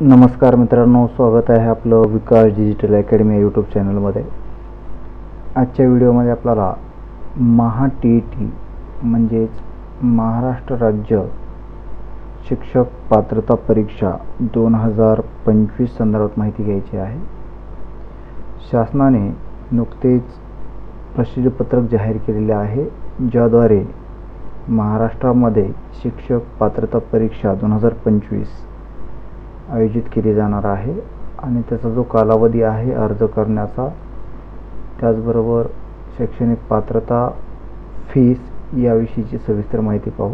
नमस्कार मित्रांनो, स्वागत आहे आपलं विकास डिजिटल अकॅडमी या यूट्यूब चॅनलमध्ये। आजच्या व्हिडिओमध्ये आपल्याला महा-टी-ई-टी म्हणजेच महाराष्ट्र राज्य शिक्षक पात्रता परीक्षा 2025 संदर्भात माहिती घ्यायची आहे। शासनाने नुकतेच प्रसिद्धीपत्रक जाहीर केलेले आहे, ज्याद्वारे महाराष्ट्रामध्ये शिक्षक पात्रता परीक्षा 2025 आयोजित केली जाणार आहे आणि त्याचा जो कालावधी आहे अर्ज करण्याचा, त्याचबरोबर शैक्षणिक पात्रता, फीस याविषयीची सविस्तर माहिती पाहू।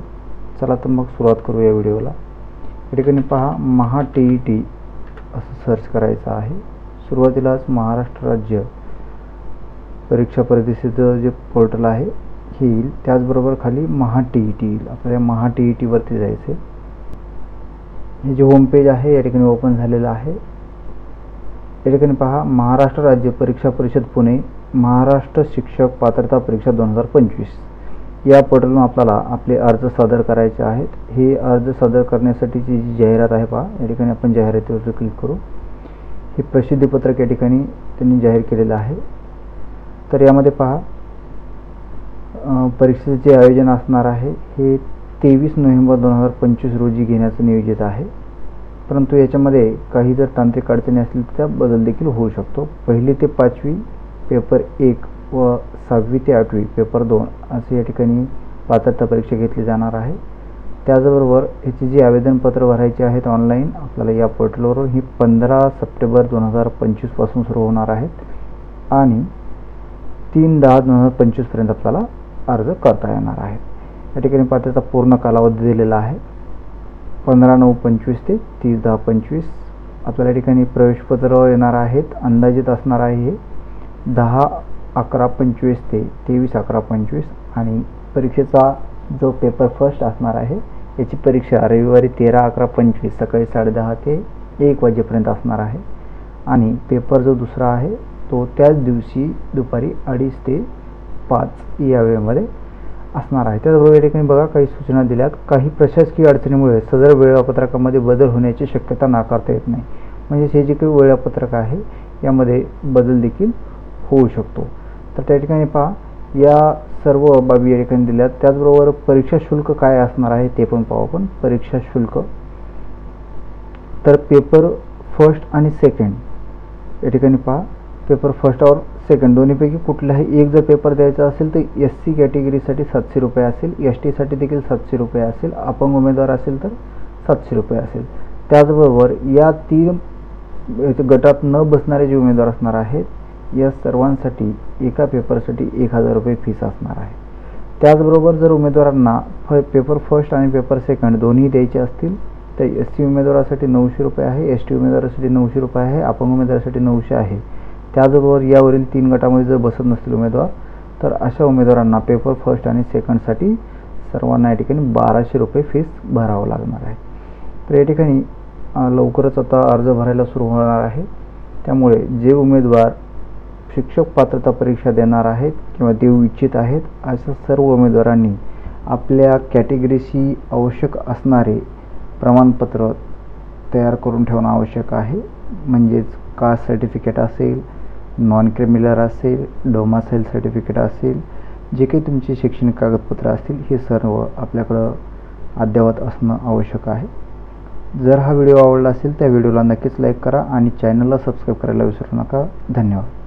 चला तर मग सुरुवात करू या व्हिडिओला। या ठिकाणी पहा, महा-टी-ई-टी असं सर्च करायचं आहे। सुरुवातीलाच महाराष्ट्र राज्य परीक्षा परिषदेचं जे पोर्टल आहे हे येईल, त्याचबरोबर खाली महा-टी-ई-टी येईल। आपल्याला महा-टी-ई-टी वरती जायचे। हे जे होम पेज आहे या ठिकाणी ओपन झालेलं आहे। या ठिकाणी पहा, महाराष्ट्र राज्य परीक्षा परिषद पुणे महाराष्ट्र शिक्षक पात्रता परीक्षा 2025 या पोर्टलवरून आपल्याला आपले अर्ज सादर करायचे आहेत। हे अर्ज सादर करण्यासाठीची जी जाहिरात आहे पहा, या ठिकाणी आपण जाहिरातीवर क्लिक करू। हे प्रसिद्धीपत्रक या ठिकाणी त्यांनी जाहीर केलेलं आहे। तर यामध्ये पहा, परीक्षेचे आयोजन असणार आहे हे 23 नोव्हेंबर 2025 रोजी घेण्याचं नियोजित आहे, परंतु याच्यामध्ये काही जर तांत्रिक अडचणी असतील तर त्या बदल देखील होऊ शकतो। 1ली ते 5वी पेपर 1 व 6वी ते 8वी पेपर 2 असे या ठिकाणी पात्रता परीक्षा घेतली जाणार आहे। त्याचबरोबर याची जी आवेदनपत्र भरायची आहेत ऑनलाईन आपल्याला या पोर्टलवरून, ही 15 सप्टेंबर 2025 पासून सुरू होणार आहेत आणि 3/10/2025 पर्यंत आपल्याला अर्ज करता येणार आहे। या ठिकाणी पात्रता पूर्ण कालावधी दिलेला आहे 15/9/25 ते 30/10/25। आपल्याला या ठिकाणी प्रवेशपत्र येणार आहेत, अंदाजित असणार आहे हे 10/11/25 ते 23/11/25 आणि परीक्षेचा जो पेपर फर्स्ट असणार आहे याची परीक्षा रविवारी 13/11/25 सकाळी 10:30 ते 1 वाजेपर्यंत असणार आहे आणि पेपर जो दुसरा आहे तो त्याच दिवशी दुपारी 2:30 ते 5 या वेळेमध्ये असणार आहे। त्याचबरोबर या ठिकाणी बघा, काही सूचना दिल्यात। काही प्रशासकीय अडचणीमुळे सदर वेळापत्रकामध्ये बदल होण्याची शक्यता नाकारता येत नाही। म्हणजे हे जे काही वेळापत्रक आहे यामध्ये बदल देखील होऊ शकतो। तर त्या ठिकाणी पहा, या सर्व बाबी या ठिकाणी दिल्यात। त्याचबरोबर परीक्षा शुल्क काय असणार आहे ते पण पाहू आपण। परीक्षा शुल्क तर पेपर फर्स्ट आणि सेकंड या ठिकाणी पहा, पेपर फर्स्ट और सेकंड दोन्हीपैकी कुठलाही एक जर पेपर द्यायचा असेल तर SC कॅटेगरीसाठी 700 रुपये असेल, ST साठी देखील 700 रुपये असेल, अपंग उमेदवार असेल तर 700 रुपये असेल। त्याचबरोबर या 3 गटात न बसणारे जे उमेदवार असणार आहेत या सर्वांसाठी एका पेपरसाठी 1000 रुपये फीस असणार आहे। त्याचबरोबर जर उमेदवारांना पेपर फर्स्ट आणि पेपर सेकंड दोन्ही द्यायचे असतील तर SC उमेदवारासाठी 900 रुपये आहे, ST उमेदवारासाठी 900 रुपये आहे, अपंग उमेदवारासाठी 900 आहे। त्याचबरोबर यावरील 3 गटामध्ये जर बसत नसतील उमेदवार तर अशा उमेदवारांना पेपर फर्स्ट आणि सेकंडसाठी सर्वांना या ठिकाणी 1200 रुपये फीस भरावं लागणार आहे। तर या ठिकाणी लवकरच आता अर्ज भरायला सुरू होणार आहे, त्यामुळे जे उमेदवार शिक्षक पात्रता परीक्षा देणार आहेत किंवा देऊ इच्छित आहेत अशा सर्व उमेदवारांनी आपल्या कॅटेगरीशी आवश्यक असणारे प्रमाणपत्र तयार करून ठेवणं आवश्यक आहे। म्हणजेच कास्ट सर्टिफिकेट असेल, नॉन क्रिमिनल असेल, डोमासाईल सर्टिफिकेट असेल, जे काही तुमचे शैक्षणिक कागदपत्र असतील हे सर्व आपल्याकडं अद्ययावत असणं आवश्यक आहे। जर हा व्हिडिओ आवडला असेल त्या व्हिडिओला नक्कीच लाईक करा आणि चॅनलला सबस्क्राईब करायला विसरू नका। धन्यवाद।